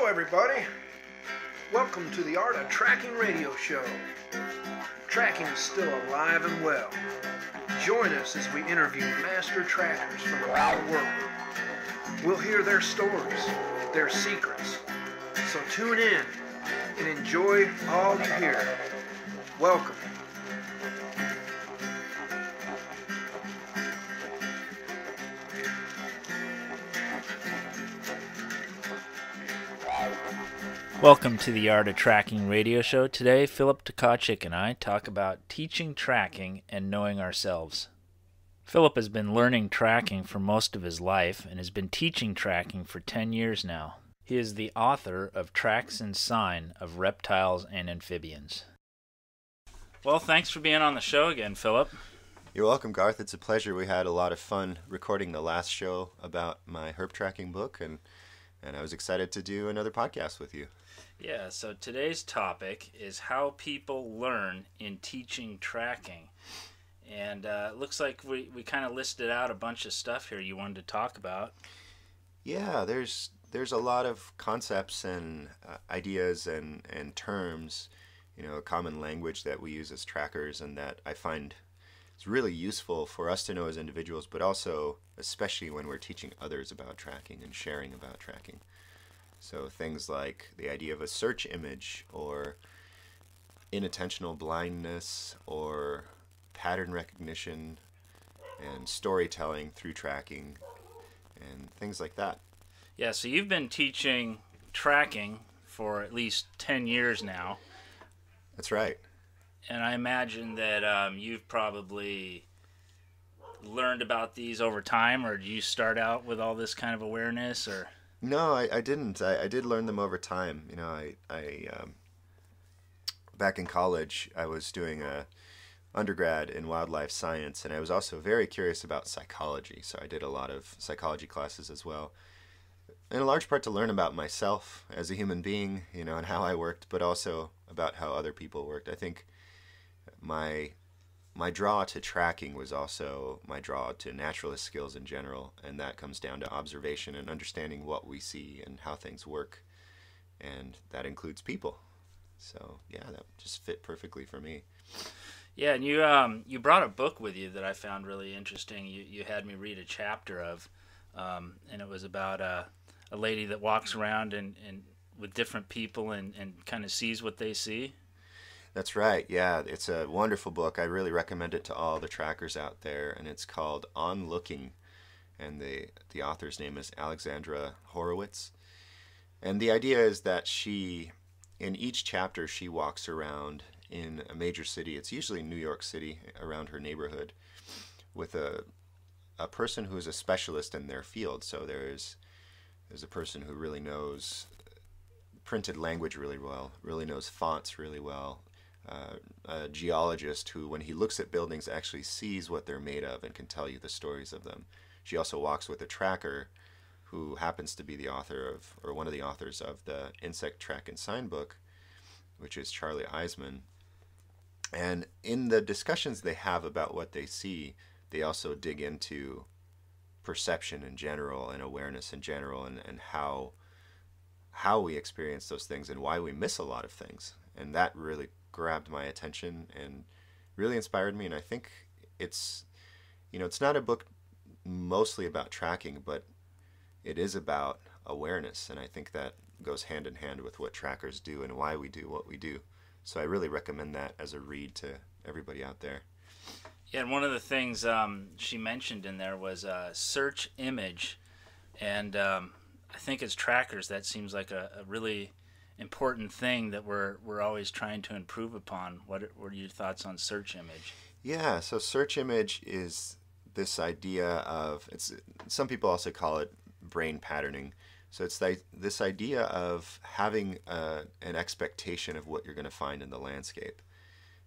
Hello, everybody. Welcome to the Art of Tracking radio show. Tracking is still alive and well. Join us as we interview master trackers from around the world. We'll hear their stories, their secrets. So tune in and enjoy all you hear. Welcome. Welcome to the Art of Tracking radio show. Today, Filip Tkaczyk and I talk about teaching tracking and knowing ourselves. Filip has been learning tracking for most of his life and has been teaching tracking for 10 years now. He is the author of Tracks and Sign of Reptiles and Amphibians. Well, thanks for being on the show again, Filip. You're welcome, Garth. It's a pleasure. We had a lot of fun recording the last show about my herp tracking book, and I was excited to do another podcast with you. Yeah, so today's topic is how people learn in teaching tracking. And it looks like we kind of listed out a bunch of stuff here you wanted to talk about. Yeah, there's a lot of concepts and ideas and terms, a common language that we use as trackers, and that I find is really useful for us to know as individuals, but also especially when we're teaching others about tracking and sharing about tracking. So things like the idea of a search image, or inattentional blindness, or pattern recognition, and storytelling through tracking, and things like that. Yeah, so you've been teaching tracking for at least 10 years now. That's right. And I imagine that you've probably learned about these over time, or did you start out with all this kind of awareness, or? No, I didn't. I did learn them over time. I back in college, I was doing a undergrad in wildlife science, and I was also very curious about psychology. So I did a lot of psychology classes as well, in a large part to learn about myself as a human being, and how I worked, but also about how other people worked. I think my draw to tracking was also my draw to naturalist skills in general, and that comes down to observation and understanding what we see and how things work, and that includes people. So yeah, that just fit perfectly for me. Yeah, and you brought a book with you that I found really interesting. You had me read a chapter of, and it was about a lady that walks around and with different people and kind of sees what they see. That's right. Yeah, it's a wonderful book. I really recommend it to all the trackers out there, and it's called On Looking, and the author's name is Alexandra Horowitz. And the idea is that in each chapter, she walks around in a major city. It's usually New York City, around her neighborhood, with a person who is a specialist in their field. So there's a person who really knows printed language really well, really knows fonts really well. A geologist who, when he looks at buildings, actually sees what they're made of and can tell you the stories of them. She also walks with a tracker who happens to be the author of, or one of the authors of, the Insect Track and Sign book, which is Charlie Eisman. And in the discussions they have about what they see, they also dig into perception in general and awareness in general, and how we experience those things and why we miss a lot of things. And that really grabbed my attention and really inspired me. And I think it's not a book mostly about tracking, but it is about awareness. And I think that goes hand in hand with what trackers do and why we do what we do. So I really recommend that as a read to everybody out there. Yeah, and one of the things she mentioned in there was search image. And I think as trackers, that seems like a really important thing that we're always trying to improve upon. What are your thoughts on search image? Yeah, so search image is this idea of, some people also call it brain patterning. So it's this idea of having an expectation of what you're going to find in the landscape.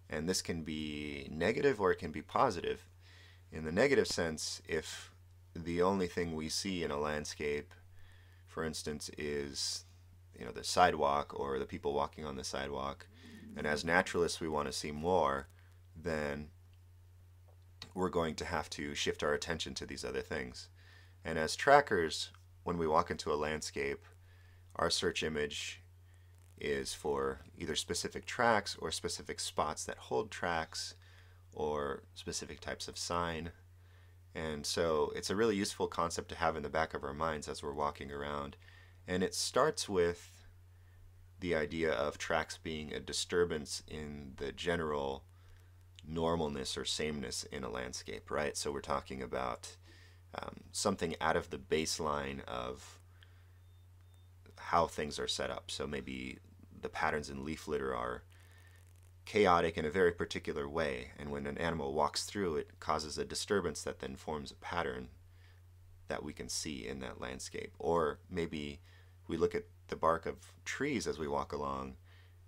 And this can be negative or it can be positive. In the negative sense, if the only thing we see in a landscape, for instance, is the sidewalk or the people walking on the sidewalk, and as naturalists we want to see more, then we're going to have to shift our attention to these other things. And as trackers, when we walk into a landscape, our search image is for either specific tracks or specific spots that hold tracks or specific types of sign. And so it's a really useful concept to have in the back of our minds as we're walking around. And it starts with the idea of tracks being a disturbance in the general normalness or sameness in a landscape, right? So we're talking about something out of the baseline of how things are set up. So maybe the patterns in leaf litter are chaotic in a very particular way, and when an animal walks through, it causes a disturbance that then forms a pattern that we can see in that landscape. Or maybe we look at the bark of trees as we walk along,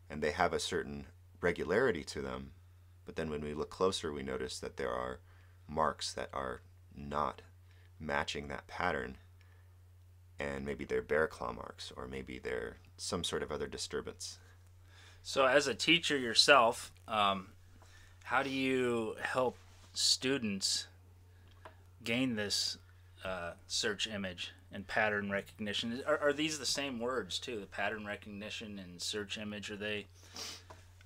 and they have a certain regularity to them, but then when we look closer, we notice that there are marks that are not matching that pattern, and maybe they're bear claw marks, or maybe they're some sort of other disturbance. So as a teacher yourself, how do you help students gain this search image and pattern recognition? Are these the same words too, the pattern recognition and search image? Are they,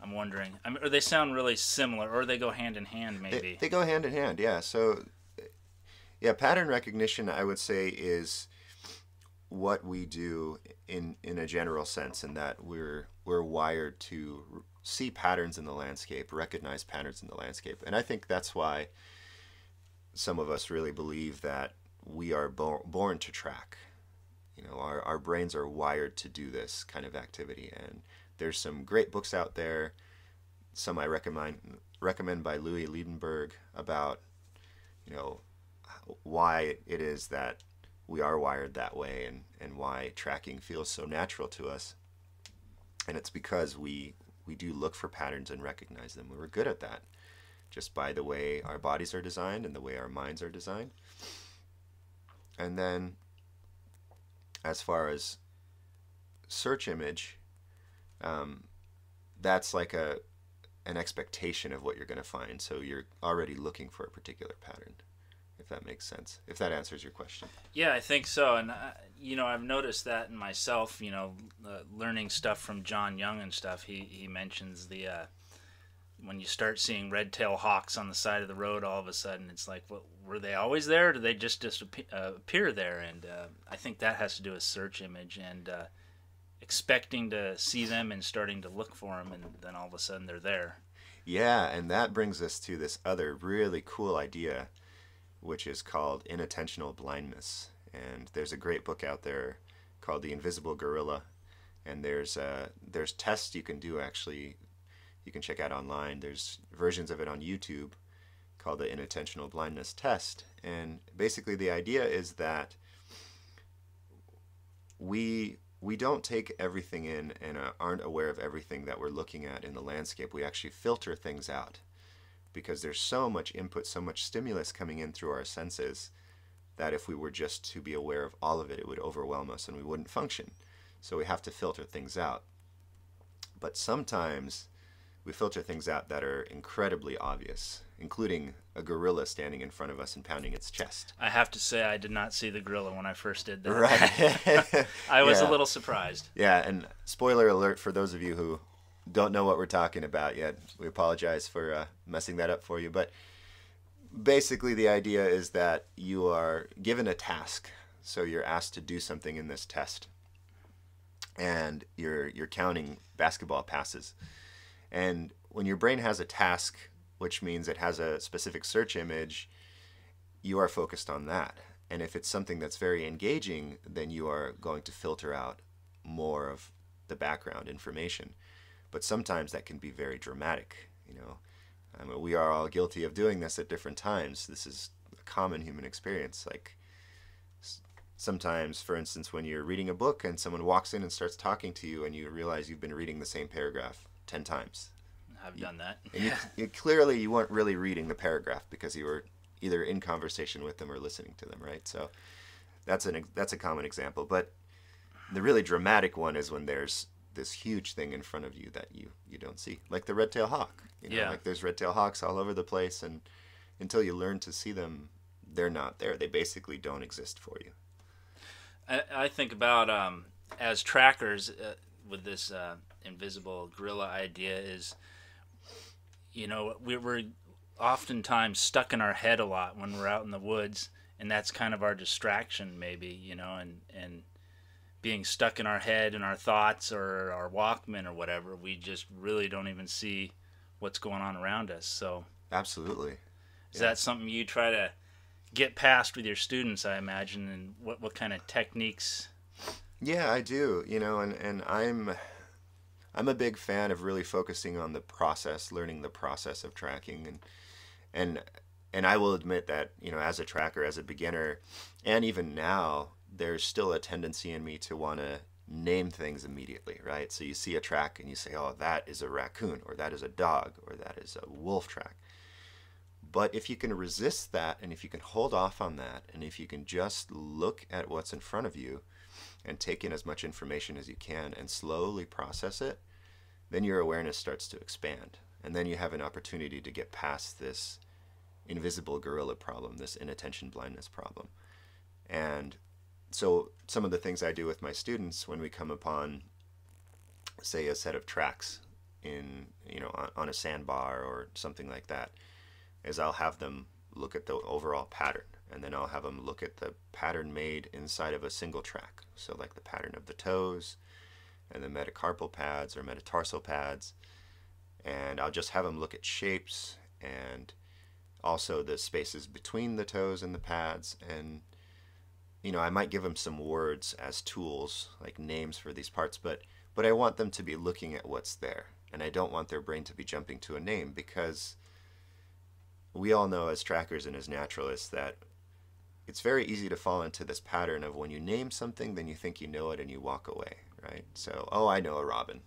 I'm wondering, or they sound really similar, or they go hand in hand maybe? They go hand in hand, yeah. So, yeah, pattern recognition, I would say, is what we do in a general sense, in that we're wired to see patterns in the landscape, recognize patterns in the landscape. And I think that's why some of us really believe that we are born to track. You know, our brains are wired to do this kind of activity. And there's some great books out there. Some I recommend by Louis Liedenberg about, you know, why it is that we are wired that way, and why tracking feels so natural to us. And it's because we do look for patterns and recognize them. We're good at that just by the way our bodies are designed and the way our minds are designed. And then as far as search image, that's like an expectation of what you're going to find. So you're already looking for a particular pattern, if that makes sense, if that answers your question. Yeah, I think so. And, you know, I've noticed that in myself, you know, learning stuff from John Young and stuff. He mentions the, when you start seeing red-tailed hawks on the side of the road, all of a sudden it's like, well, were they always there, or did they just appear there? And I think that has to do with search image and expecting to see them and starting to look for them, and then all of a sudden they're there. Yeah, and that brings us to this other really cool idea, which is called inattentional blindness. And there's a great book out there called The Invisible Gorilla, and there's tests you can do, actually. You can check out online. There's versions of it on YouTube called the inattentional blindness test. And basically the idea is that we don't take everything in and aren't aware of everything that we're looking at in the landscape. We actually filter things out, because there's so much input, so much stimulus coming in through our senses, that if we were just to be aware of all of it, it would overwhelm us and we wouldn't function. So we have to filter things out. But sometimes we filter things out that are incredibly obvious, including a gorilla standing in front of us and pounding its chest. I have to say, I did not see the gorilla when I first did that. Right. I was a little surprised. Yeah, and spoiler alert for those of you who don't know what we're talking about yet. We apologize for messing that up for you. But basically the idea is that you are given a task. So you're asked to do something in this test. And you're counting basketball passes. And when your brain has a task, which means it has a specific search image, you are focused on that. And if it's something that's very engaging, then you are going to filter out more of the background information. But sometimes that can be very dramatic, you know. I mean, we are all guilty of doing this at different times. This is a common human experience. Like sometimes, for instance, when you're reading a book and someone walks in and starts talking to you and you realize you've been reading the same paragraph 10 times. I've done that. And you clearly you weren't really reading the paragraph because you were either in conversation with them or listening to them, right? So that's a common example. But the really dramatic one is when there's this huge thing in front of you that you don't see, like the red-tailed hawk. You know, like there's red-tailed hawks all over the place, and until you learn to see them, they're not there. They basically don't exist for you. I think about as trackers, with this invisible gorilla idea is, we're oftentimes stuck in our head a lot when we're out in the woods, and that's kind of our distraction, maybe, and being stuck in our head and our thoughts or our Walkman or whatever, we just really don't even see what's going on around us. So, Absolutely. is that something you try to get past with your students, I imagine, and what kind of techniques? Yeah, I do. And I'm a big fan of really focusing on the process, learning the process of tracking, and I will admit that, as a tracker, as a beginner, and even now, there's still a tendency in me to want to name things immediately, right? So you see a track and you say, oh, that is a raccoon, or that is a dog, or that is a wolf track. But if you can resist that, and if you can hold off on that, and if you can just look at what's in front of you and take in as much information as you can and slowly process it, then your awareness starts to expand. And then you have an opportunity to get past this invisible gorilla problem, this inattention blindness problem. And so some of the things I do with my students when we come upon, say, a set of tracks on a sandbar or something like that, is I'll have them look at the overall pattern, and then I'll have them look at the pattern made inside of a single track. So like the pattern of the toes and the metacarpal pads or metatarsal pads, and I'll just have them look at shapes and also the spaces between the toes and the pads. And I might give them some words as tools, like names for these parts, but I want them to be looking at what's there, and I don't want their brain to be jumping to a name, because we all know as trackers and as naturalists that it's very easy to fall into this pattern of when you name something, then you think you know it and you walk away, right? So, oh, I know a robin.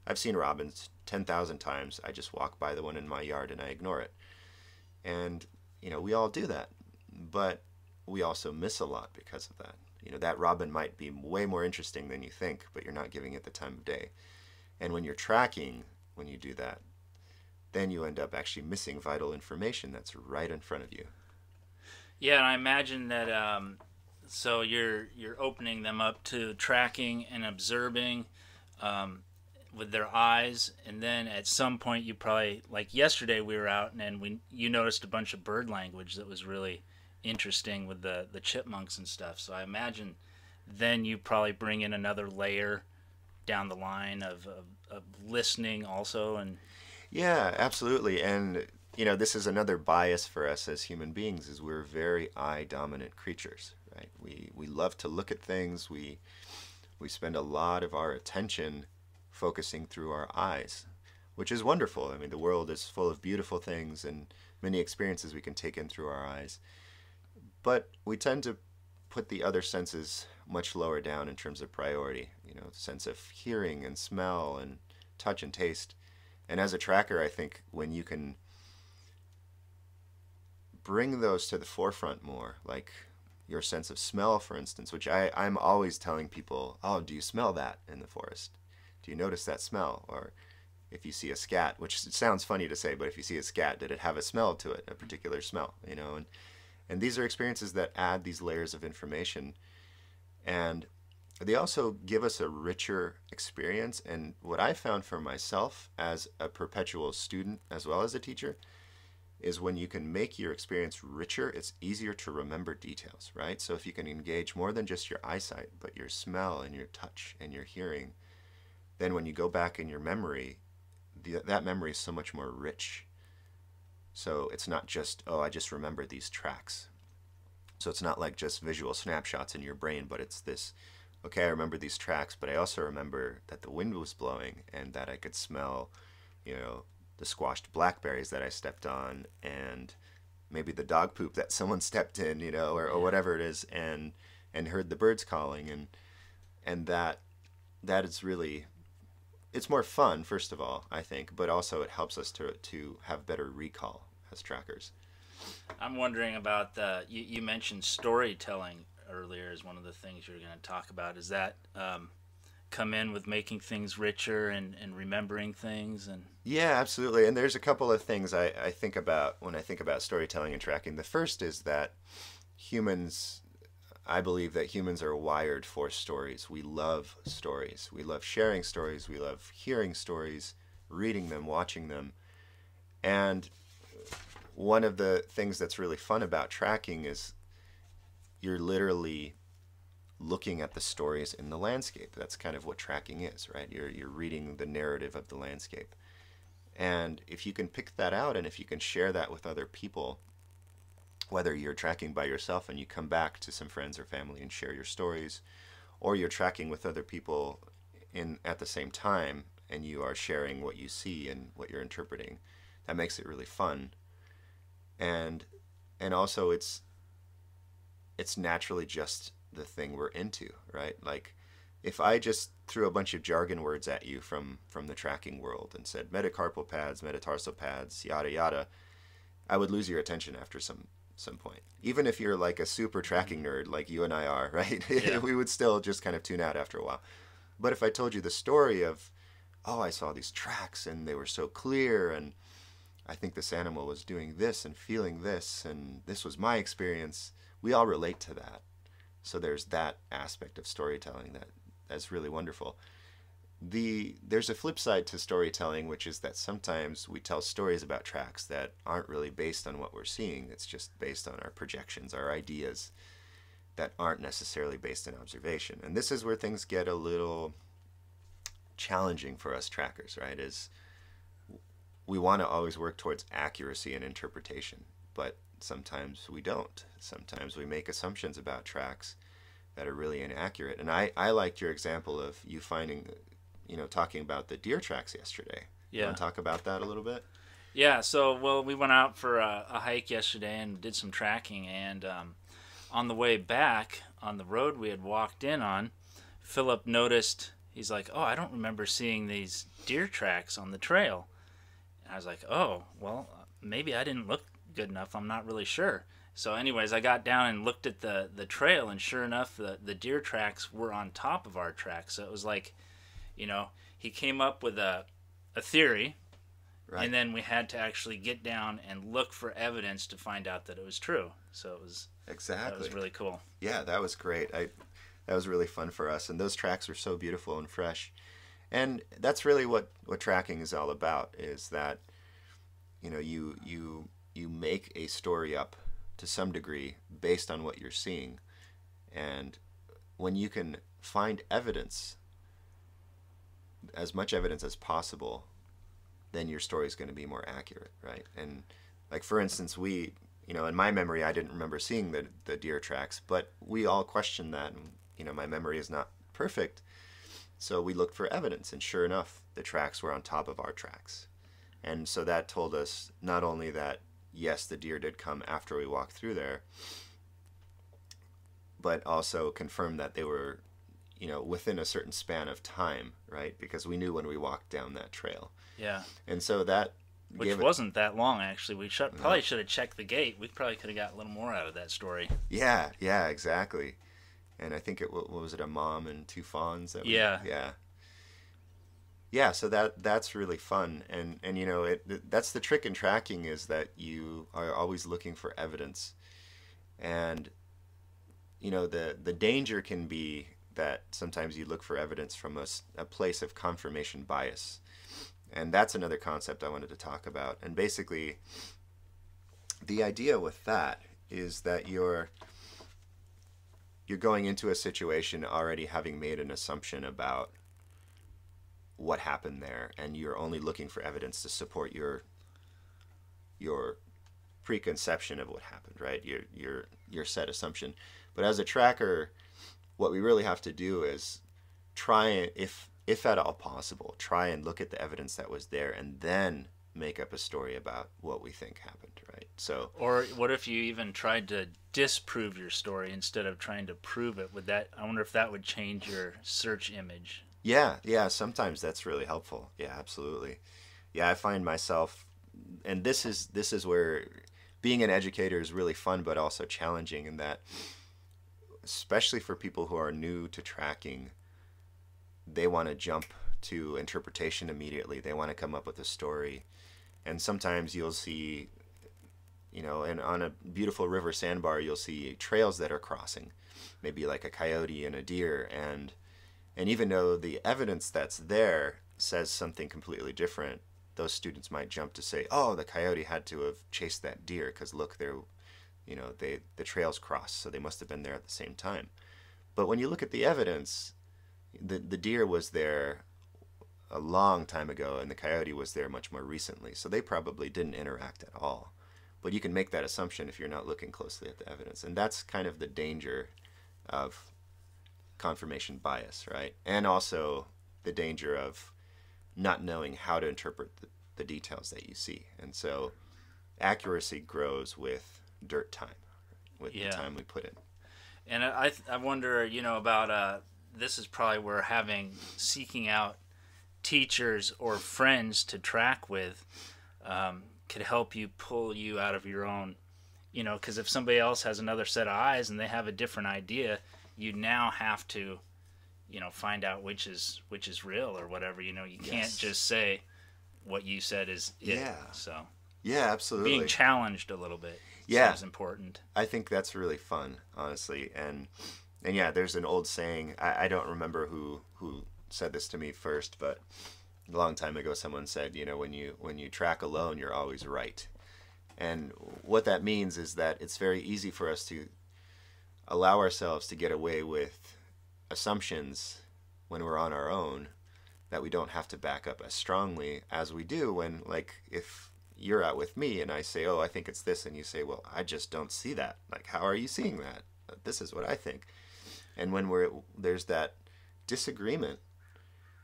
I've seen robins 10,000 times. I just walk by the one in my yard and I ignore it. And, we all do that. But we also miss a lot because of that. That robin might be way more interesting than you think, but you're not giving it the time of day. And when you're tracking, when you do that, then you end up actually missing vital information that's right in front of you. Yeah, and I imagine that so you're opening them up to tracking and observing with their eyes, and then at some point you probably, like yesterday we were out and you noticed a bunch of bird language that was really interesting with the chipmunks and stuff. So I imagine then you probably bring in another layer down the line of listening also. And yeah, absolutely. And this is another bias for us as human beings, is we're very eye dominant creatures, right? We love to look at things. We spend a lot of our attention focusing through our eyes, which is wonderful. I mean, the world is full of beautiful things and many experiences we can take in through our eyes. But we tend to put the other senses much lower down in terms of priority, sense of hearing and smell and touch and taste. And as a tracker, I think when you can bring those to the forefront more, like your sense of smell, for instance, which I'm always telling people, oh, do you smell that in the forest? Do you notice that smell? Or if you see a scat, which sounds funny to say, but if you see a scat, did it have a smell to it, a particular smell? And these are experiences that add these layers of information. And they also give us a richer experience. And what I found for myself as a perpetual student as well as a teacher is when you can make your experience richer, it's easier to remember details, right? So if you can engage more than just your eyesight, but your smell and your touch and your hearing, then when you go back in your memory, that memory is so much more rich. So it's not just, oh, I just remember these tracks. So it's not like just visual snapshots in your brain, but it's this, okay, I remember these tracks, but I also remember that the wind was blowing and that I could smell, the squashed blackberries that I stepped on, and maybe the dog poop that someone stepped in, or whatever it is, and heard the birds calling, and that is really, it's more fun, first of all, I think, but also it helps us to have better recall as trackers. I'm wondering about you mentioned storytelling earlier as one of the things you're going to talk about. Is that come in with making things richer and remembering things? And yeah, absolutely. And there's a couple of things I think about when I think about storytelling and tracking. The first is that humans I believe that humans are wired for stories. We love stories. We love sharing stories. We love hearing stories, reading them, watching them. And one of the things that's really fun about tracking is you're literally looking at the stories in the landscape. That's kind of what tracking is, right? You're reading the narrative of the landscape. And if you can pick that out and if you can share that with other people, whether you're tracking by yourself and you come back to some friends or family and share your stories, or you're tracking with other people at the same time and you are sharing what you see and what you're interpreting, that makes it really fun. And also it's naturally just the thing we're into, right? Like if I just threw a bunch of jargon words at you from the tracking world and said metacarpal pads, metatarsal pads, yada yada, I would lose your attention after some point. Even if you're like a super tracking nerd like you and I are, right? Yeah. We would still just kind of tune out after a while. But if I told you the story of, oh, I saw these tracks and they were so clear and I think this animal was doing this and feeling this and this was my experience, we all relate to that. So there's that aspect of storytelling that's really wonderful. There's a flip side to storytelling, which is that sometimes we tell stories about tracks that aren't really based on what we're seeing. It's just based on our projections, our ideas that aren't necessarily based on observation. And this is where things get a little challenging for us trackers, right? Is we want to always work towards accuracy and interpretation, but sometimes we don't. Sometimes we make assumptions about tracks that are really inaccurate. And I liked your example of you finding, talking about the deer tracks yesterday. Yeah. You want to talk about that a little bit? Yeah, so, we went out for a hike yesterday and did some tracking, and on the way back on the road we had walked in on, Filip noticed, he's like, oh, I don't remember seeing these deer tracks on the trail. And I was like, oh, well, maybe I didn't look good enough. I'm not really sure. So anyways, I got down and looked at the trail, and sure enough, the deer tracks were on top of our tracks. So it was like, he came up with a theory, right, and then we had to actually get down and look for evidence to find out that it was true. So it was exactly, that was really cool. Yeah, that was great. That was really fun for us, and those tracks were so beautiful and fresh. And that's really what tracking is all about, is that you make a story up to some degree based on what you're seeing. And when you can find evidence, as much evidence as possible, then your story is going to be more accurate, right? And like, for instance, in my memory, I didn't remember seeing the deer tracks, but we all questioned that. And, my memory is not perfect. So we looked for evidence, and sure enough, the tracks were on top of our tracks. And so that told us not only that, yes, the deer did come after we walked through there, but also confirmed that they were, within a certain span of time, right? Because we knew when we walked down that trail. Yeah. And so that Which wasn't that long, actually. We probably should have checked the gate. We probably could have got a little more out of that story. Yeah, exactly. And I think what was it, a mom and two fawns? Yeah, so that's really fun, and that's the trick in tracking, is that you are always looking for evidence, and the danger can be that sometimes you look for evidence from a place of confirmation bias, and that's another concept I wanted to talk about. And basically, the idea with that is that you're going into a situation already having made an assumption about what happened there, and you're only looking for evidence to support your preconception of what happened, right? Your set assumption. But as a tracker, what we really have to do is try and, if at all possible, try and look at the evidence that was there and then make up a story about what we think happened, right? So, or what if you even tried to disprove your story instead of trying to prove it? I wonder if that would change your search image. Yeah, sometimes that's really helpful. Yeah, absolutely. Yeah, I find myself, and this is where being an educator is really fun, but also challenging, in that, especially for people who are new to tracking, they want to jump to interpretation immediately. They want to come up with a story. And sometimes you'll see and on a beautiful river sandbar, you'll see trails that are crossing, maybe like a coyote and a deer, and even though the evidence that's there says something completely different, those students might jump to say, oh, the coyote had to have chased that deer because look, the trails cross, so they must have been there at the same time. But when you look at the evidence, the deer was there a long time ago, and the coyote was there much more recently, so they probably didn't interact at all. But you can make that assumption if you're not looking closely at the evidence, and that's kind of the danger of confirmation bias, right? And also the danger of not knowing how to interpret the details that you see. And so accuracy grows with dirt time, with the time we put in. And I wonder, about this is probably where seeking out teachers or friends to track with could help you pull you out of your own, because if somebody else has another set of eyes and they have a different idea, you now have to, find out which is real or whatever. You can't just say what you said is it. Yeah. So yeah, absolutely. Being challenged a little bit seems important. I think that's really fun, honestly. And yeah, there's an old saying. I don't remember who said this to me first, but a long time ago someone said, when you track alone, you're always right. And what that means is that it's very easy for us to allow ourselves to get away with assumptions when we're on our own that we don't have to back up as strongly as we do when, like, if you're out with me and I say, oh, I think it's this, and you say, well, I just don't see that. Like, how are you seeing that? This is what I think. And when there's that disagreement,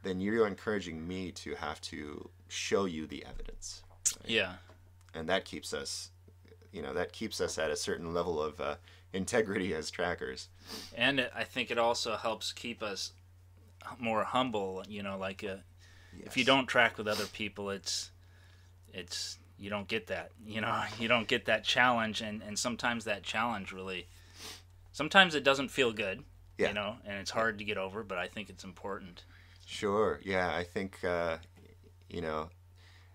then you're encouraging me to have to show you the evidence. Right? Yeah. And that keeps us, at a certain level of integrity as trackers. And I think it also helps keep us more humble. If you don't track with other people, it's you don't get that. You don't get that challenge, and sometimes that challenge sometimes it doesn't feel good. Yeah. And it's hard to get over, but I think it's important. Sure. Yeah, I think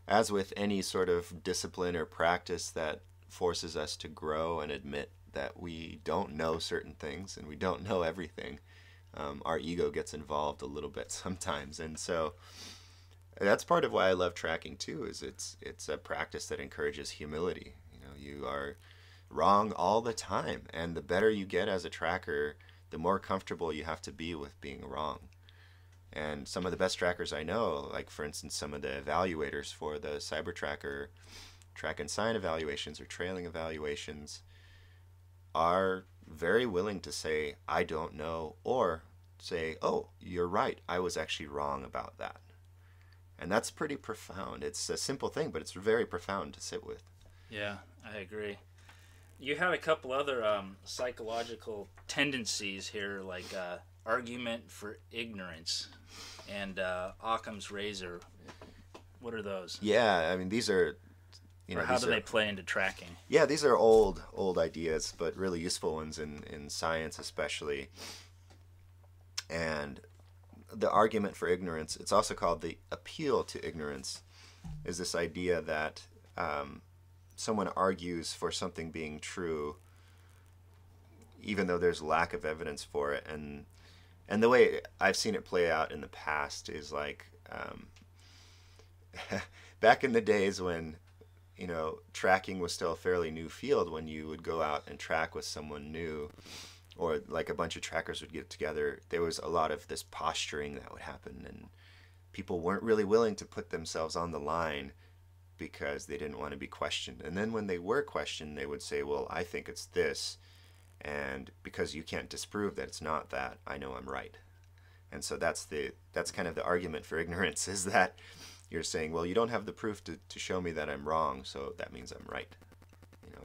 as with any sort of discipline or practice that forces us to grow and admit that we don't know certain things and we don't know everything, our ego gets involved a little bit sometimes. And so that's part of why I love tracking too, is it's a practice that encourages humility. You are wrong all the time, and the better you get as a tracker, the more comfortable you have to be with being wrong. And some of the best trackers I know, like for instance some of the evaluators for the CyberTracker track and sign evaluations or trailing evaluations, are very willing to say, I don't know, or say, oh, you're right, I was actually wrong about that. And that's pretty profound. It's a simple thing, but it's very profound to sit with. Yeah, I agree. You had a couple other psychological tendencies here, like argument for ignorance and Occam's razor. What are those? Yeah, I mean, these are... how do they play into tracking? Yeah, these are old ideas, but really useful ones in science especially. And the argument for ignorance, it's also called the appeal to ignorance, is this idea that someone argues for something being true even though there's lack of evidence for it. And the way I've seen it play out in the past is like back in the days when tracking was still a fairly new field, when you would go out and track with someone new, or like a bunch of trackers would get together, there was a lot of this posturing that would happen, and people weren't really willing to put themselves on the line because they didn't want to be questioned. And then when they were questioned, they would say, well, I think it's this, and because you can't disprove that it's not that, I know I'm right. And so that's kind of the argument for ignorance, is that you're saying, well, you don't have the proof to show me that I'm wrong, so that means I'm right.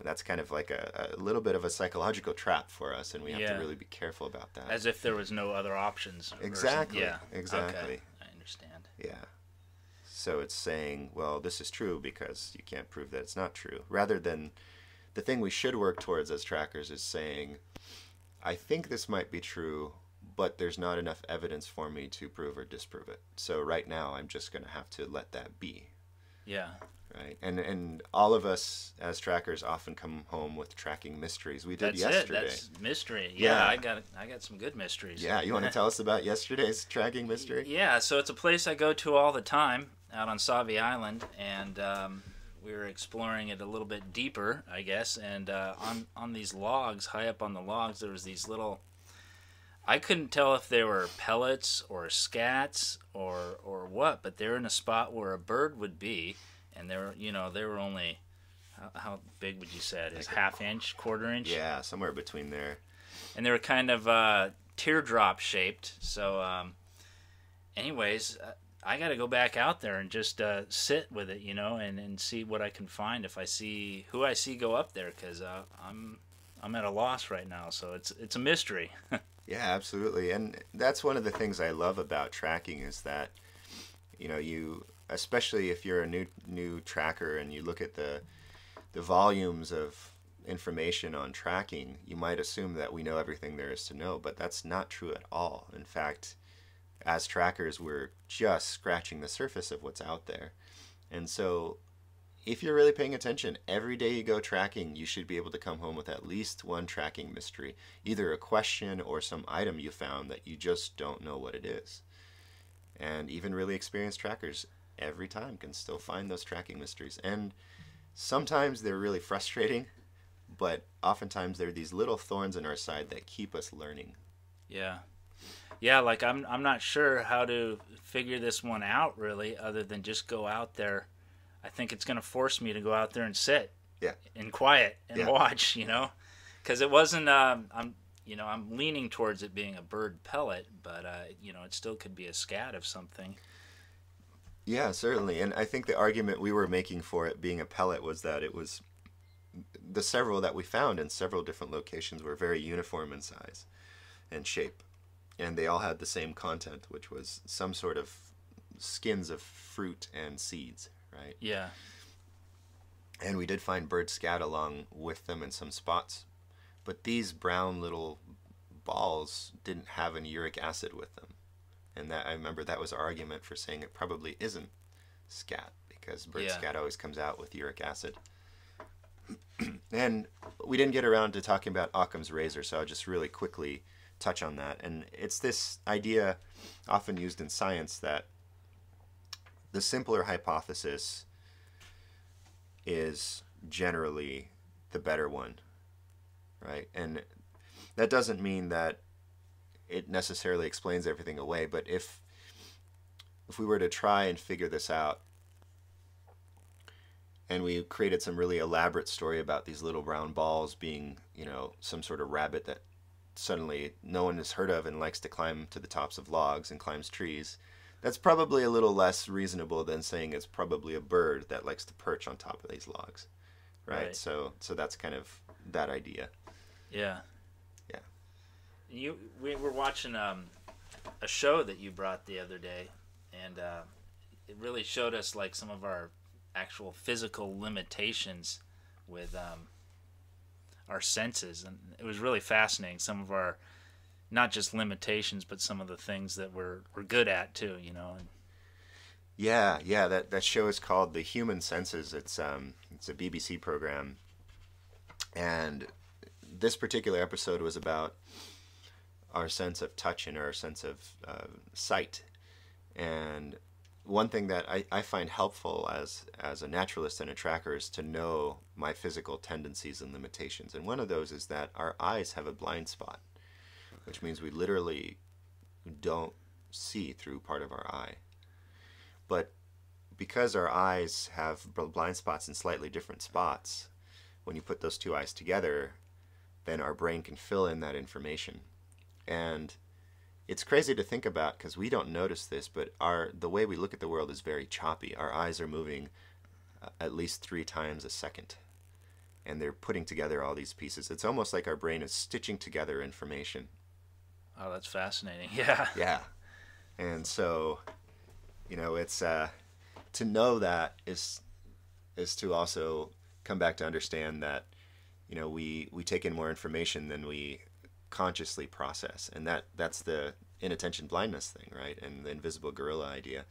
That's kind of like a little bit of a psychological trap for us, and we have to really be careful about that. As if there was no other options. Exactly. Yeah. Exactly. Okay. I understand. Yeah. So it's saying, well, this is true because you can't prove that it's not true. Rather than the thing we should work towards as trackers is saying, I think this might be true, but there's not enough evidence for me to prove or disprove it. So right now, I'm just going to have to let that be. Yeah. right? And all of us as trackers often come home with tracking mysteries. We did That's yesterday. That's mystery. Yeah, I got some good mysteries. Yeah, you want to tell us about yesterday's tracking mystery? Yeah, so it's a place I go to all the time out on Sauvie Island, and we were exploring it a little bit deeper, I guess. And on these logs, high up on the logs, there was these little. I couldn't tell if they were pellets or scats or what, but they're in a spot where a bird would be, and they were only how big would you say it is? Half inch, quarter inch? Yeah, somewhere between there. And they were kind of teardrop shaped. So, anyways, I got to go back out there and just sit with it, and see what I can find if I see who I see go up there, because I'm at a loss right now. So it's a mystery. Yeah, absolutely. And that's one of the things I love about tracking is that, you, especially if you're a new tracker and you look at the volumes of information on tracking, you might assume that we know everything there is to know, but that's not true at all. In fact, as trackers, we're just scratching the surface of what's out there. And so if you're really paying attention, every day you go tracking, you should be able to come home with at least one tracking mystery, either a question or some item you found that you just don't know what it is. And even really experienced trackers every time can still find those tracking mysteries. And sometimes they're really frustrating, but oftentimes they're these little thorns in our side that keep us learning. Yeah. Yeah, like I'm not sure how to figure this one out really, other than just go out there. I think it's going to force me to go out there and sit, in quiet and watch, because it wasn't. I'm leaning towards it being a bird pellet, but it still could be a scat of something. Yeah, certainly, and I think the argument we were making for it being a pellet was that it was the several that we found in several different locations were very uniform in size and shape, and they all had the same content, which was some sort of skins of fruit and seeds. Right? Yeah. And we did find bird scat along with them in some spots. But these brown little balls didn't have any uric acid with them. And that I remember that was our argument for saying it probably isn't scat, because bird scat always comes out with uric acid. And we didn't get around to talking about Occam's razor, so I'll just really quickly touch on that. And it's this idea often used in science that the simpler hypothesis is generally the better one, right? And that doesn't mean that it necessarily explains everything away, but if we were to try and figure this out, and we created some really elaborate story about these little brown balls being, some sort of rabbit that suddenly no one has heard of and likes to climb to the tops of logs and climbs trees, that's probably a little less reasonable than saying it's probably a bird that likes to perch on top of these logs, right? So that's kind of that idea. Yeah. Yeah. We were watching a show that you brought the other day, and it really showed us like some of our actual physical limitations with our senses, and it was really fascinating. Some of our not just limitations, but some of the things that we're good at too, Yeah. That show is called The Human Senses. It's a BBC program, and this particular episode was about our sense of touch and our sense of sight. And one thing that I find helpful as a naturalist and a tracker is to know my physical tendencies and limitations. And one of those is that our eyes have a blind spot, which means we literally don't see through part of our eye. But because our eyes have blind spots in slightly different spots, when you put those two eyes together, then our brain can fill in that information. And it's crazy to think about because we don't notice this, but the way we look at the world is very choppy. Our eyes are moving at least 3 times a second, and they're putting together all these pieces. It's almost like our brain is stitching together information. Oh, that's fascinating. Yeah. Yeah. And so, it's to know that is to also come back to understand that, we take in more information than we consciously process, and that's the inattention blindness thing, right? And the invisible gorilla idea.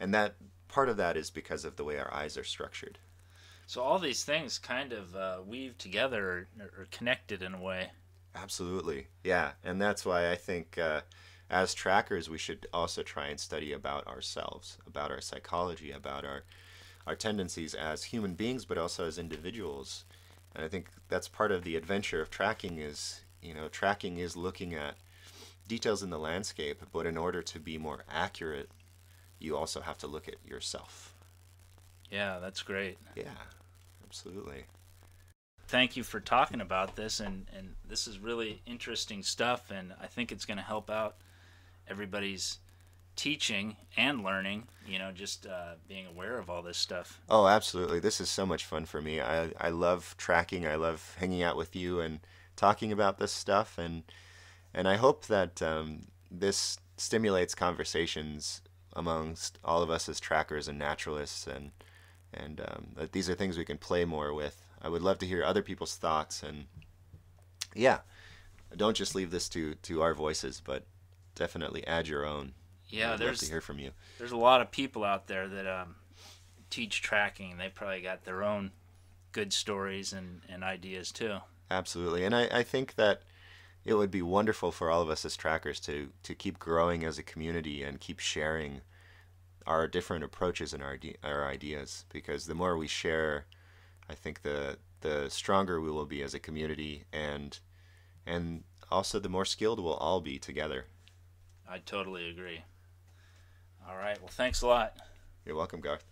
And that part of that is because of the way our eyes are structured. So all these things kind of weave together or connected in a way. Absolutely, yeah. And that's why I think as trackers we should also try and study about ourselves, about our psychology, about our tendencies as human beings, but also as individuals. And I think that's part of the adventure of tracking is, tracking is looking at details in the landscape, but in order to be more accurate, you also have to look at yourself. Yeah, that's great. Yeah, absolutely. Thank you for talking about this, and this is really interesting stuff, and I think it's going to help out everybody's teaching and learning, just being aware of all this stuff. Oh, absolutely. This is so much fun for me. I love tracking. I love hanging out with you and talking about this stuff, and I hope that this stimulates conversations amongst all of us as trackers and naturalists, and that these are things we can play more with. I would love to hear other people's thoughts, and yeah, don't just leave this to our voices, but definitely add your own. Yeah, I'd love to hear from you. There's a lot of people out there that teach tracking, and they probably got their own good stories and ideas too. Absolutely, and I think that it would be wonderful for all of us as trackers to keep growing as a community and keep sharing our different approaches and our ideas, because the more we share, I think the stronger we will be as a community, and also the more skilled we'll all be together. I totally agree. All right, well, thanks a lot. You're welcome, Garth.